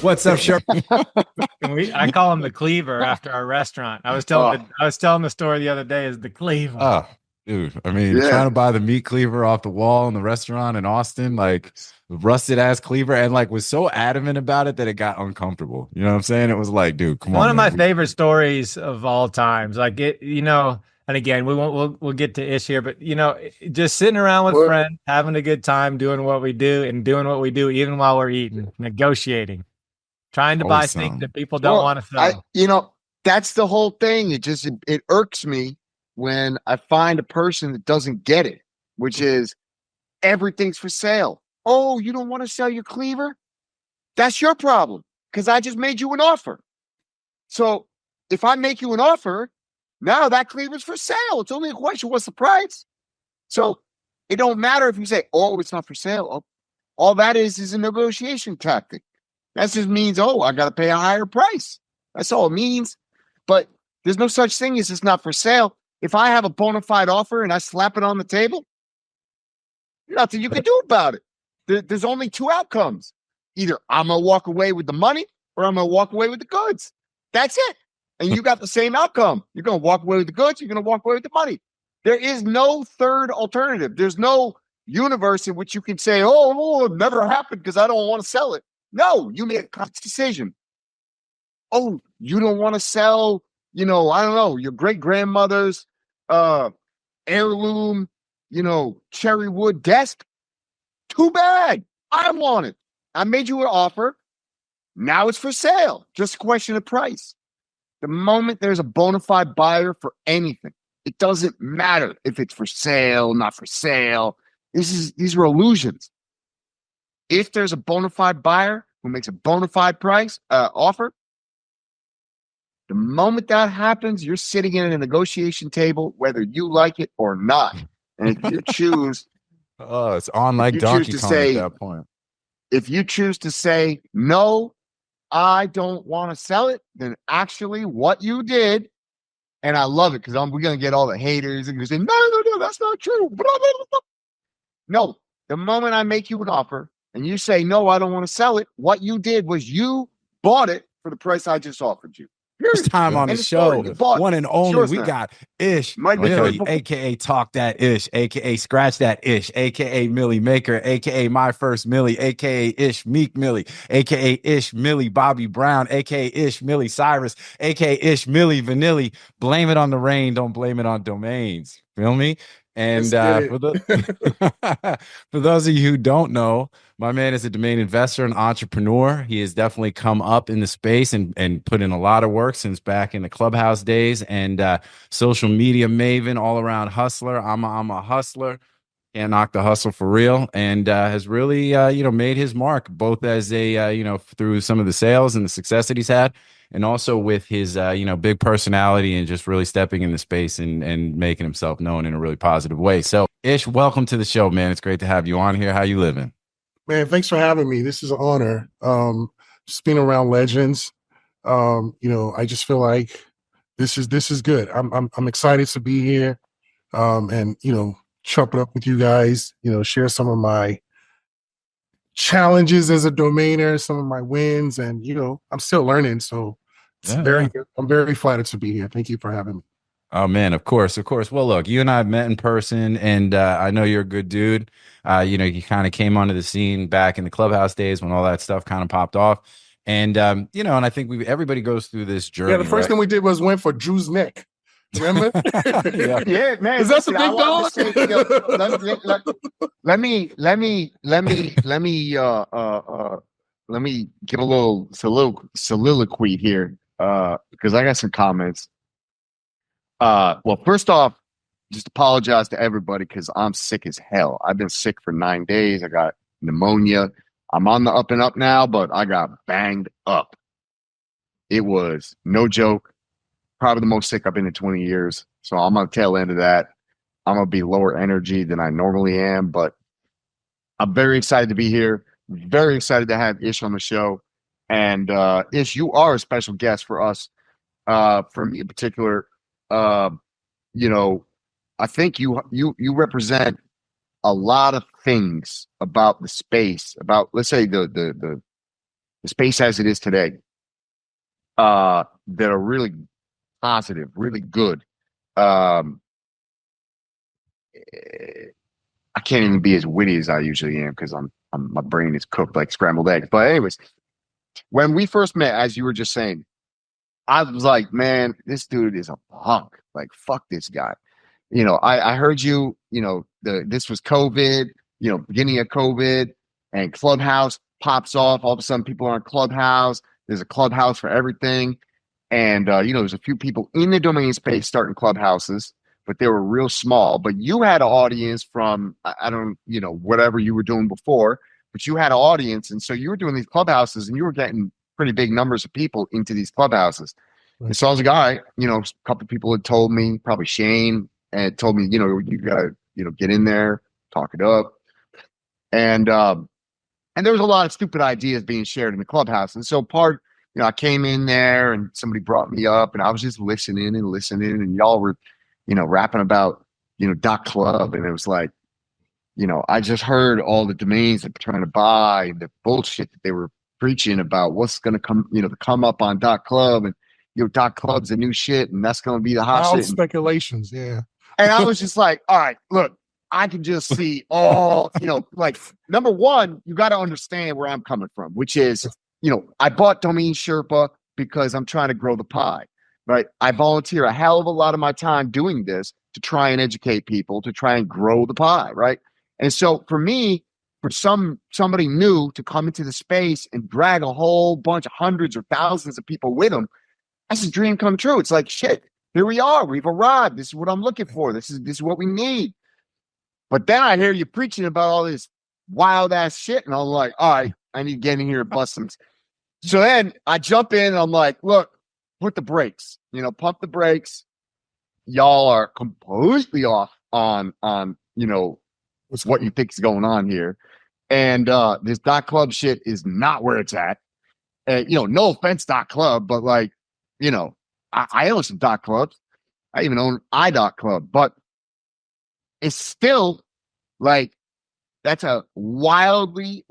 What's up, Sherpa? I call him the Cleaver after our restaurant. I was telling the story the other day as the Cleaver. Oh, dude. I mean, trying to buy the meat cleaver off the wall in the restaurant in Austin, like rusted ass cleaver, and like was so adamant about it that it got uncomfortable. You know what I'm saying? It was like, dude, come on. One of my favorite stories of all times. Like it, and again, we'll get to Ish here, but just sitting around with friends, having a good time, doing what we do even while we're eating, negotiating, trying to buy things that people don't want to sell. That's the whole thing. It irks me when I find a person that doesn't get it, which is everything's for sale. Oh, you don't want to sell your cleaver? That's your problem, because I just made you an offer. So if I make you an offer, now that cleaver's for sale. It's only a question, what's the price? So it don't matter if you say, oh, it's not for sale. Oh, all that is a negotiation tactic. That just means, oh, I got to pay a higher price. That's all it means. But there's no such thing as it's not for sale. If I have a bona fide offer and I slap it on the table, nothing you can do about it. There's only two outcomes. Either I'm going to walk away with the money or I'm going to walk away with the goods. That's it. And you got the same outcome. You're going to walk away with the goods. You're going to walk away with the money. There is no third alternative. There's no universe in which you can say, oh, it never happened because I don't want to sell it. No, you made a conscious decision. Oh, you don't want to sell, I don't know, your great-grandmother's heirloom, cherry wood desk? Too bad. I want it. I made you an offer. Now it's for sale. Just a question of price. The moment there's a bona fide buyer for anything, it doesn't matter if it's for sale, not for sale. These are illusions. If there's a bona fide buyer who makes a bona fide price offer, the moment that happens, you're sitting at a negotiation table, whether you like it or not. And if you choose, it's on like Donkey Kong at that point. If you choose to say no, I don't want to sell it, then actually what you did, and I love it because we're going to get all the haters and say, no, that's not true. Blah, blah, blah, blah. No, the moment I make you an offer and you say, no, I don't want to sell it, what you did was you bought it for the price I just offered you. First time on the show, one and only, we got Ish Mili, aka Talk That Ish, aka Scratch That Ish, aka Millie Maker, aka My First Millie, aka Ish Meat Mili, aka Ish Mili Bobby Brown, aka Ish Mili Cyrus, aka Ish Mili Vanilli. Blame it on the rain, don't blame it on domains. Feel me? And for those of you who don't know, my man is a domain investor and entrepreneur. He has definitely come up in the space and put in a lot of work since back in the Clubhouse days, and social media maven, all around hustler. I'm a hustler. Can't knock the hustle for real, and has really made his mark both as a through some of the sales and the success that he's had, and also with his big personality and just really stepping in the space and making himself known in a really positive way. So Ish, welcome to the show, man. It's great to have you on here. How you living? Man, thanks for having me. This is an honor. Just being around legends. I just feel like this is good. I'm excited to be here. And chop it up with you guys, share some of my challenges as a domainer, some of my wins, and I'm still learning. So I'm very flattered to be here. Thank you for having me. Oh man, of course. Well, look, you and I have met in person, and I know you're a good dude. You kind of came onto the scene back in the Clubhouse days when all that stuff kind of popped off. And and I think everybody goes through this journey. Yeah, the first thing we did was went for Drew's neck. Remember? Yeah, man. Is that the big dog? Let me give a little soliloquy here, because I got some comments. Well, first off, just apologize to everybody because I'm sick as hell. I've been sick for 9 days. I got pneumonia. I'm on the up and up now, but I got banged up. It was no joke. Probably the most sick I've been in 20 years. So I'm on the tail end of that. I'm going to be lower energy than I normally am, but I'm very excited to be here. Very excited to have Ish on the show. And Ish, you are a special guest for us. For me in particular, I think you represent a lot of things about the space, about, let's say, the the space as it is today, that are really positive, really good. I can't even be as witty as I usually am because my brain is cooked like scrambled eggs. But anyways, when we first met, as you were just saying, I was like, man, this dude is a punk. Like, fuck this guy. You know, I heard you, you know, this was COVID, you know, beginning of COVID, and Clubhouse pops off. All of a sudden, people are on Clubhouse. There's a Clubhouse for everything. And, you know, there's a few people in the domain space starting Clubhouses, but they were real small. But you had an audience from, I don't, you know, whatever you were doing before, but you had an audience. And so you were doing these Clubhouses and you were getting pretty big numbers of people into these Clubhouses. Right. And so I was like, all right, you know, a couple of people had told me, probably Shane, and told me, you know, you gotta, you know, get in there, talk it up. And there was a lot of stupid ideas being shared in the Clubhouse. And so you know, I came in there and somebody brought me up and I was just listening and y'all were, you know, rapping about, you know, .club. And it was like, you know, I just heard all the domains that they're trying to buy and the bullshit that they were preaching about what's going to come, you know, to come up on .club, and, you know, .club's the new shit and that's going to be the hot shit. Speculations. Yeah. And I was just like, all right, look, I can just see all, you know, like, number one, you got to understand where I'm coming from, which is, you know, I bought Domain Sherpa because I'm trying to grow the pie, right? I volunteer a hell of a lot of my time doing this to try and educate people, to try and grow the pie, right? And so for me, for somebody new to come into the space and drag a whole bunch of hundreds or thousands of people with them, that's a dream come true. It's like, shit, here we are. We've arrived. This is what I'm looking for. This is what we need. But then I hear you preaching about all this wild ass shit, and I'm like, all right, I need to get in here and bust some. So then I jump in and I'm like, look, put the brakes, you know, pump the brakes. Y'all are completely off on, you know, what you think is going on here. And this .club shit is not where it's at. And, you know, no offense, .club, but like, you know, I own some .clubs. I even own i.club, but it's still like, that's a wildly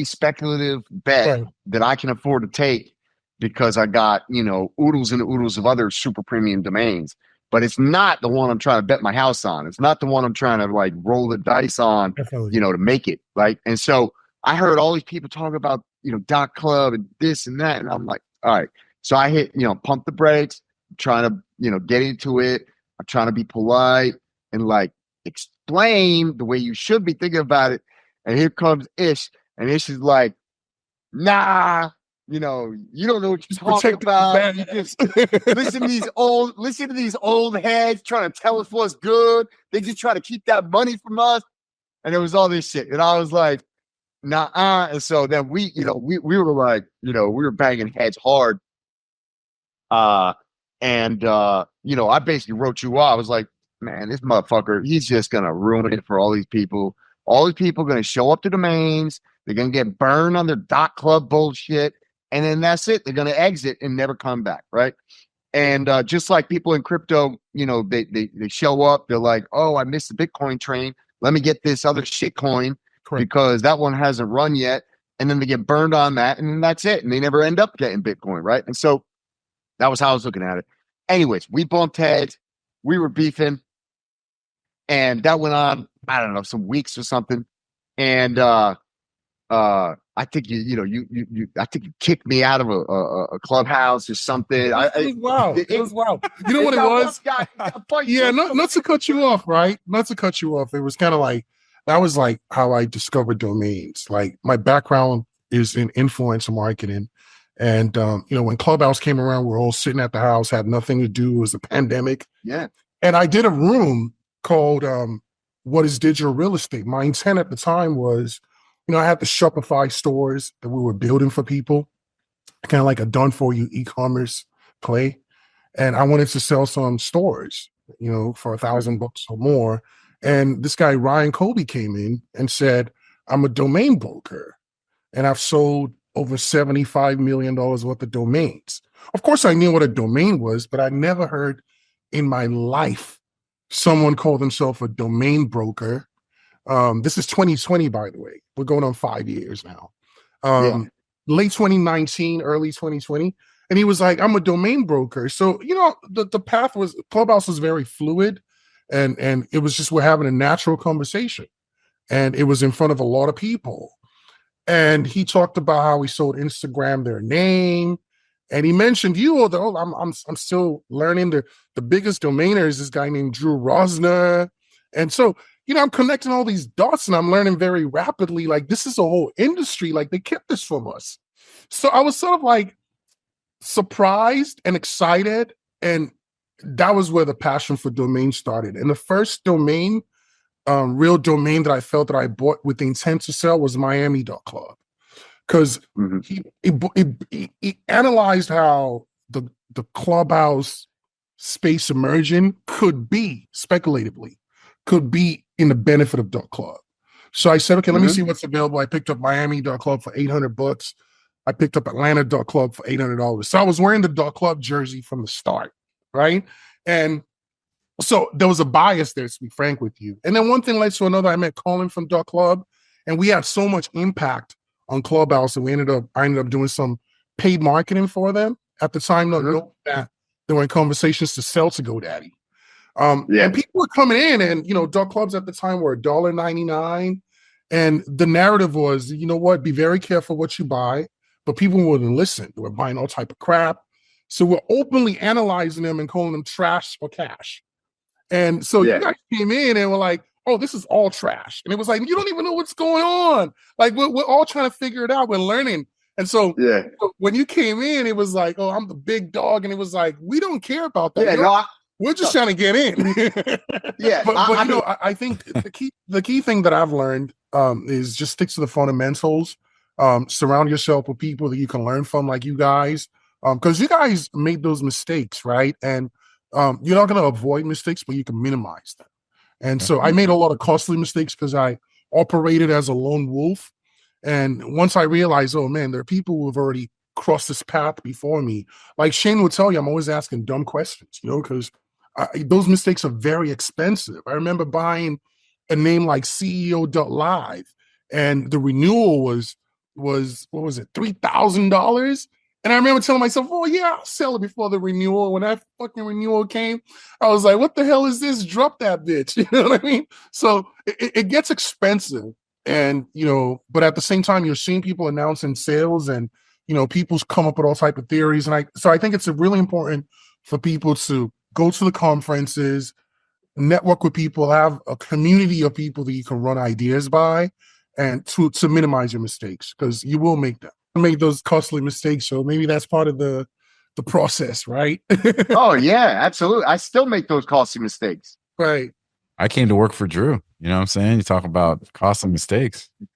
speculative bet that I can afford to take because I got, you know, oodles and oodles of other super premium domains. But it's not the one I'm trying to bet my house on. It's not the one I'm trying to like roll the dice on, you know, to make it. Like, and so I heard all these people talk about, you know, .club and this and that. And I'm like, all right. So I hit, you know, pump the brakes, I'm trying to, you know, get into it. I'm trying to be polite and like explain the way you should be thinking about it. And here comes Ish, and Ish is like, nah, you know, you don't know what you're talking about. You just listen to these old heads trying to tell us what's good. They just try to keep that money from us. And it was all this shit. And I was like, nah. And so then we, you know, we were like, you know, we were banging heads hard. You know, I basically wrote you off. I was like, man, this motherfucker, he's just going to ruin it for all these people. All these people are going to show up to domains. They're going to get burned on their .club bullshit. And then that's it. They're going to exit and never come back, right? And just like people in crypto, you know, they show up. They're like, oh, I missed the Bitcoin train. Let me get this other shit coin because that one hasn't run yet. And then they get burned on that. And then that's it. And they never end up getting Bitcoin, right? And so that was how I was looking at it. Anyways, we bumped heads. We were beefing. And that went on, I don't know, some weeks or something. And I think I think you kicked me out of a clubhouse or something. It was wild. You know what it was? Yeah, not to cut you off, right? Not to cut you off. It was kind of like, that was like how I discovered domains. Like my background is in influencer marketing. And, you know, when Clubhouse came around, we're all sitting at the house, had nothing to do. It was a pandemic. Yeah. And I did a room called What is Digital Real Estate? My intent at the time was, you know, I had the Shopify stores that we were building for people, kind of like a done-for-you e-commerce play. And I wanted to sell some stores, you know, for $1,000 or more. And this guy, Ryan Colby, came in and said, I'm a domain broker, and I've sold over $75 million worth of domains. Of course, I knew what a domain was, but I never heard in my life someone call themselves a domain broker. This is 2020, by the way. We're going on 5 years now. late 2019, early 2020. And he was like, I'm a domain broker. So, the path was, Clubhouse was very fluid, and it was just, we're having a natural conversation. And it was in front of a lot of people. And he talked about how he sold Instagram their name. And he mentioned you, although I'm still learning. The biggest domainer is this guy named Andrew Rosener. And so, I'm connecting all these dots, and I'm learning very rapidly, like, this is a whole industry. Like, they kept this from us. So I was sort of like surprised and excited. And that was where the passion for domain started. And the first domain, real domain that I felt that I bought with the intent to sell was Miami.club. Because he analyzed how the Clubhouse space emerging could be, speculatively, could be in the benefit of .club. So I said, okay, let me see what's available. I picked up Miami.club for $800. I picked up Atlanta.club for $800. So I was wearing the .club jersey from the start, right? And so there was a bias there, to be frank with you. And then one thing led to another. I met Colin from .club, and we had so much impact on Clubhouse, and I ended up doing some paid marketing for them at the time. Knowing that they were in conversations to sell to GoDaddy. And people were coming in, and .clubs at the time were $1.99, and the narrative was, you know what, be very careful what you buy. But people wouldn't listen. They were buying all type of crap. So we're openly analyzing them and calling them trash for cash. And so you guys came in and were like, oh, this is all trash. And it was like, you don't even know what's going on. Like, we're all trying to figure it out. We're learning. And so when you came in, it was like, oh, I'm the big dog. And it was like, we don't care about that. We're just trying to get in. But I think the key thing that I've learned is just stick to the fundamentals. Surround yourself with people that you can learn from, like you guys. Because you guys made those mistakes, right? And you're not going to avoid mistakes, but you can minimize them. And so I made a lot of costly mistakes because I operated as a lone wolf. And once I realized, oh man, there are people who have already crossed this path before me. Like Shane would tell you, I'm always asking dumb questions, because those mistakes are very expensive. I remember buying a name like CEO.live, and the renewal was what was it, $3,000? And I remember telling myself, oh yeah, I'll sell it before the renewal. When that fucking renewal came, I was like, what the hell is this? Drop that bitch. You know what I mean? So it gets expensive. And, but at the same time, you're seeing people announcing sales, and, people's come up with all type of theories. And so I think it's really important for people to go to the conferences, network with people, have a community of people that you can run ideas by, and to minimize your mistakes, because you will make them. Make those costly mistakes, so maybe that's part of the process, right? Oh yeah, absolutely. I still make those costly mistakes. Right. I came to work for Drew. You know what I'm saying? You talk about costly mistakes. You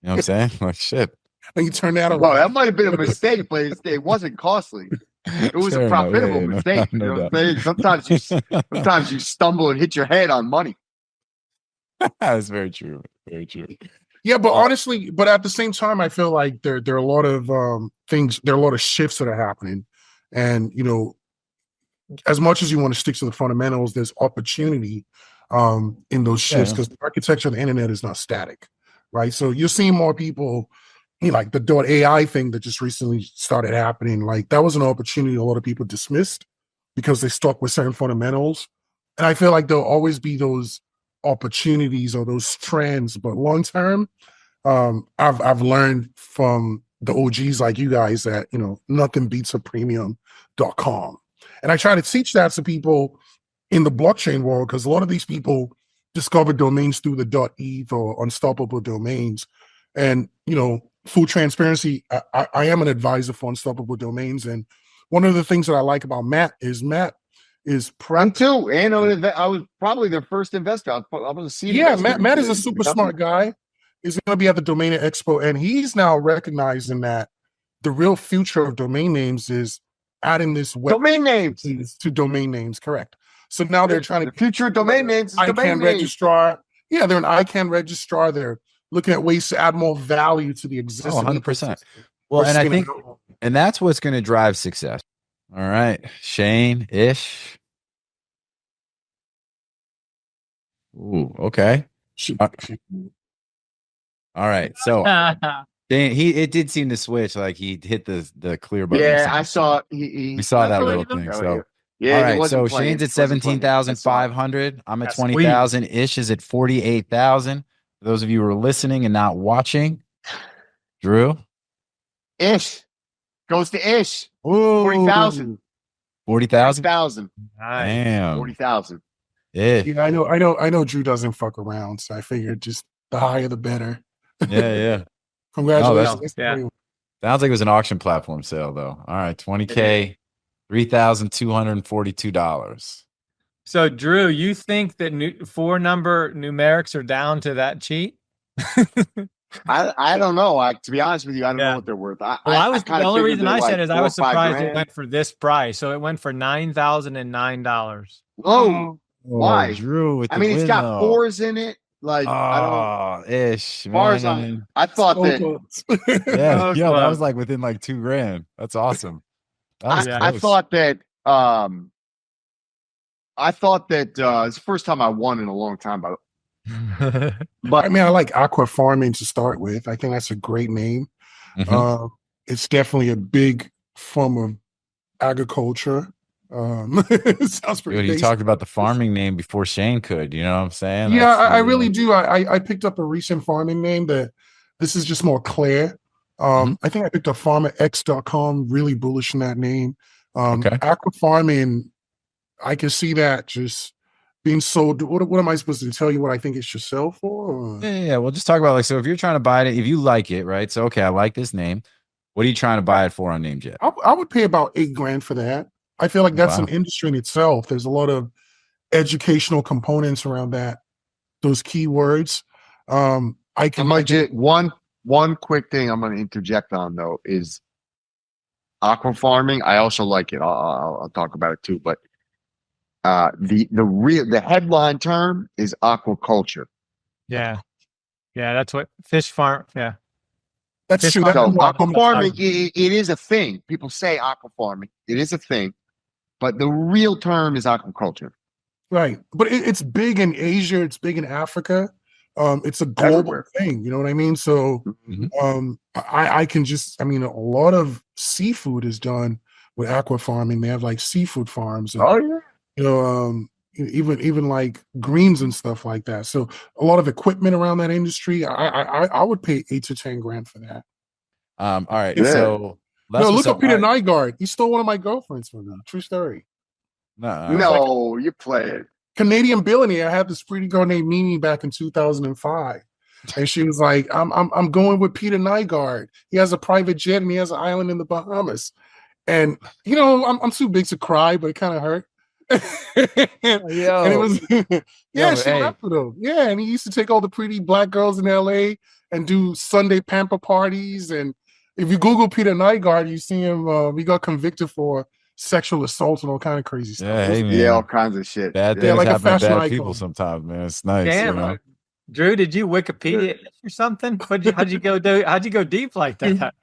know what I'm saying? Like shit. And you turn that around. Well, that might have been a mistake, but it wasn't costly. It was a profitable mistake. Sometimes you stumble and hit your head on money. That's very true. Very true. Yeah, but honestly, but at the same time, I feel like there are a lot of things, there are a lot of shifts that are happening. And, as much as you want to stick to the fundamentals, there's opportunity in those shifts, because the architecture of the internet is not static, right? So you're seeing more people, like the .ai thing that just recently started happening. Like that was an opportunity a lot of people dismissed because they stuck with certain fundamentals. And I feel like there'll always be those opportunities or those trends, but long term, I've learned from the OGs like you guys that nothing beats a premium.com, and I try to teach that to people in the blockchain world, because a lot of these people discover domains through the .eth or Unstoppable Domains. And full transparency, I am an advisor for Unstoppable Domains, and one of the things that I like about Matt is I'm too, and I was probably their first investor. I was a seed investor. Matt is a super smart guy. He's going to be at the Domain Expo, and he's now recognizing that the real future of domain names is adding this domain names to domain names. Correct. So now they're trying to the future of domain names is domain registrar. Yeah, they're an ICANN registrar. They're looking at ways to add more value to the existing. 100%. Well, and I think, and that's what's going to drive success. All right, Shane, Ish. Ooh, okay. All right, so It did seem to switch. Like he hit the clear button. Yeah, I saw. We saw that little thing. So yeah, all right. So Shane's at 17,500. I'm at 20,000. Ish is at 48,000. For those of you who are listening and not watching, Drew. Ish goes to Ish. 40,000. 40,000. Damn. 40,000. Ish. Yeah, I know Drew doesn't fuck around, so I figured just the higher the better. Yeah. Congratulations. Yeah. Sounds like it was an auction platform sale, though. All right, 20K, $3,242. So, Drew, you think that 4-number numerics are down to that cheap? I don't know. To be honest with you, I don't know what they're worth. The only reason I said is I was surprised it went for this price. So it went for $9,009. Whoa. Why? Drew with it's got fours in it. Like, I don't Ish. I thought that. That was like within like $2,000. That's awesome. I thought that. It's the first time I won in a long time. But I mean, I like aqua farming to start with. I think that's a great name. Mm-hmm. It's definitely a big form of agriculture. It sounds pretty. Dude, he talked about the farming name before Shane could. You know what I'm saying? Yeah, I really do. I picked up a recent farming name that this is just more clear. I think I picked up farmerx.com. Really bullish in that name. Aqua farming. I can see that just being sold. What am I supposed to tell you what I think it should sell for? Yeah. We'll just talk about so if you're trying to buy it, if you like it, right? So I like this name. What are you trying to buy it for on NameJet? I would pay about $8,000 for that. I feel like that's an industry in itself. There's a lot of educational components around those keywords. One quick thing I'm going to interject on though is aqua farming. I also like it. I'll talk about it too, but the headline term is aquaculture. Yeah, that's what fish farm. Yeah, that's true. So aqua farming, it is a thing. People say aqua farming. It is a thing, but the real term is aquaculture. Right, but it's big in Asia. It's big in Africa. It's a global thing. You know what I mean? So, I can just. I mean, a lot of seafood is done with aqua farming. They have like seafood farms. And, even like greens and stuff like that. So a lot of equipment around that industry. I would pay $8,000 to $10,000 for that. All right. Yeah. So look up Peter Nygard. He stole one of my girlfriends from me. True story. No, you play it. Canadian billionaire. I had this pretty girl named Mimi back in 2005. And she was like, I'm going with Peter Nygard. He has a private jet and he has an island in the Bahamas. And I'm too big to cry, but it kind of hurt. And it was she left with him. Yeah, and he used to take all the pretty black girls in LA and do Sunday pamper parties. And if you Google Peter Nygard, you see him. He got convicted for sexual assault and all kind of crazy stuff. All kinds of shit. Bad things like happen to bad people sometimes, man. It's nice. Damn, Drew, did you Wikipedia or something? How'd you go deep like that?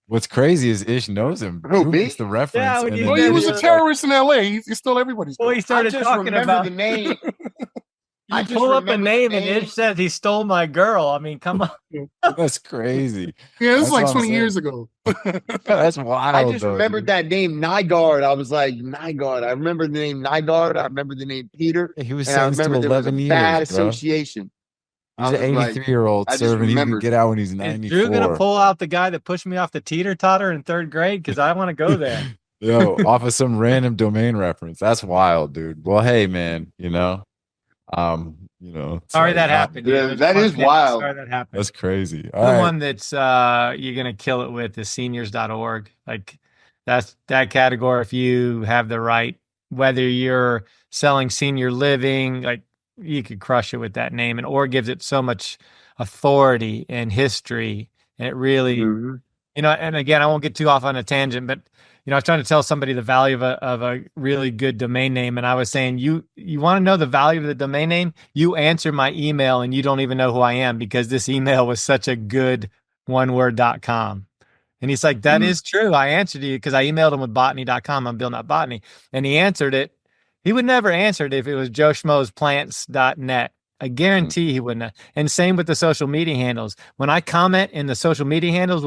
What's crazy is Ish knows him. Who, me? The reference. Yeah, he was a terrorist in LA. He stole everybody's. Well, he started talking about the name. I pull up a name and Ish says he stole my girl. I mean, come on. That's crazy. Yeah, this is like 20 years ago. That's wild. I just remembered that name, Nygard. I was like, Nygard. I remember the name Nygard. I remember the name Peter. He was sentenced to 11 years. Bad association. He's an 83-year-old serving. He can get out when he's 94. Is Drew gonna pull out the guy that pushed me off the teeter-totter in 3rd grade? Because I want to go there. Off of some random domain reference. That's wild, dude. Well, hey, man. Sorry that happened. Yeah, that is wild. Sorry that happened. That's crazy. The one that's you're gonna kill it with is seniors.org. Like that's that category. If you have the right, whether you're selling senior living, like you could crush it with that name. And org gives it so much authority and history, and it really, and again, I won't get too off on a tangent, but I was trying to tell somebody the value of a really good domain name. And I was saying, you want to know the value of the domain name? You answer my email and you don't even know who I am because this email was such a good oneword.com. And he's like, that is true. I answered you because I emailed him with botany.com. I'm Bill, not botany. And he answered it. He would never answer it if it was joeschmoesplants.net. I guarantee he wouldn't. And same with the social media handles. When I comment in the social media handles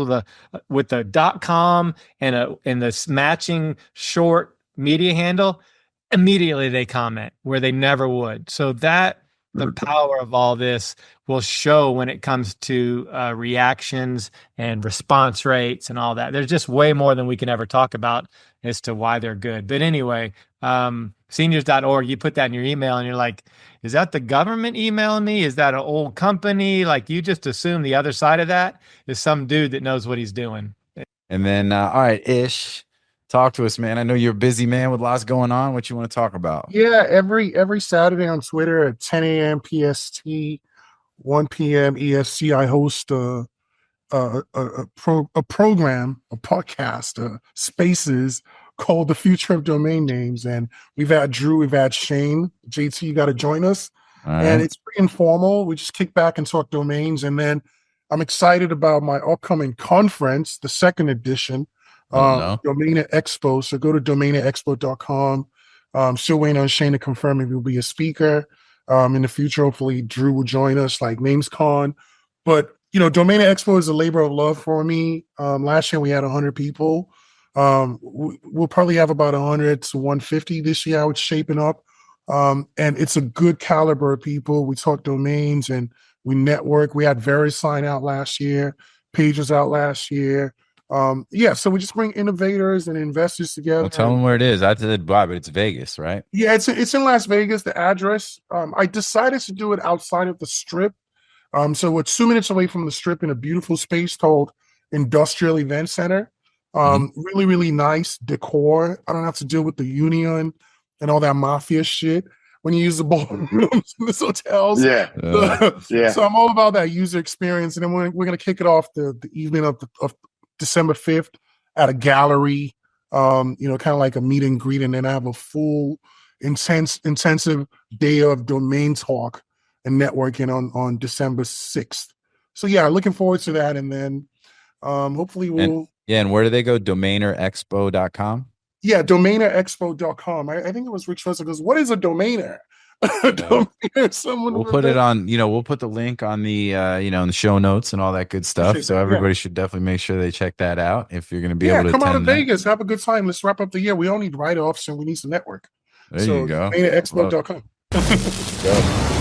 with the .com and this matching short media handle, immediately they comment where they never would. So that the power of all this will show when it comes to reactions and response rates and all that. There's just way more than we can ever talk about as to why they're good. But anyway, seniors.org, you put that in your email and you're like, is that the government emailing me? Is that an old company? Like, you just assume the other side of that is some dude that knows what he's doing. And then, all right, Ish, talk to us, man. I know you're a busy man with lots going on. What you want to talk about? Yeah, every Saturday on Twitter at 10 a.m. PST, 1 p.m. EST, I host a program, a podcast, Spaces, called The Future of Domain Names. And we've had Drew, we've had Shane. JT, you got to join us. And it's pretty informal. We just kick back and talk domains. And then I'm excited about my upcoming conference, the second edition, Domain Expo. So go to domainexpo.com. Still waiting on Shane to confirm if he'll be a speaker. In the future, hopefully Drew will join us, like NamesCon. But Domain Expo is a labor of love for me. Last year we had 100 people. We'll probably have about 100 to 150 this year, how it's shaping up. And it's a good caliber of people. We talk domains and we network. We had VeriSign out last year. Page was out last year. So we just bring innovators and investors together. Well, tell them where it is. I did buy, but it's Vegas, right? Yeah, it's in Las Vegas, the address. I decided to do it outside of the Strip. So we're 2 minutes away from the Strip in a beautiful space called Industrial Event Center. Really, really nice decor. I don't have to deal with the union and all that mafia shit when you use the ballrooms in these hotels. Yeah. So I'm all about that user experience. And then we're going to kick it off the evening of December 5th at a gallery, kind of like a meet and greet. And then I have a full intensive day of domain talk and networking on December 6th. So yeah, looking forward to that. And then hopefully we'll... And where do they go? Domainerexpo.com? Yeah, domainerexpo.com. I think it was Rich Russell goes, what is a domainer? We'll put it on, we'll put the link on the, in the show notes and all that good stuff. So everybody should definitely make sure they check that out if you're going to be able to come out to attend Vegas, have a good time. Let's wrap up the year. We all need write-offs and we need some network. There you go. Domainerexpo.com. Let's go.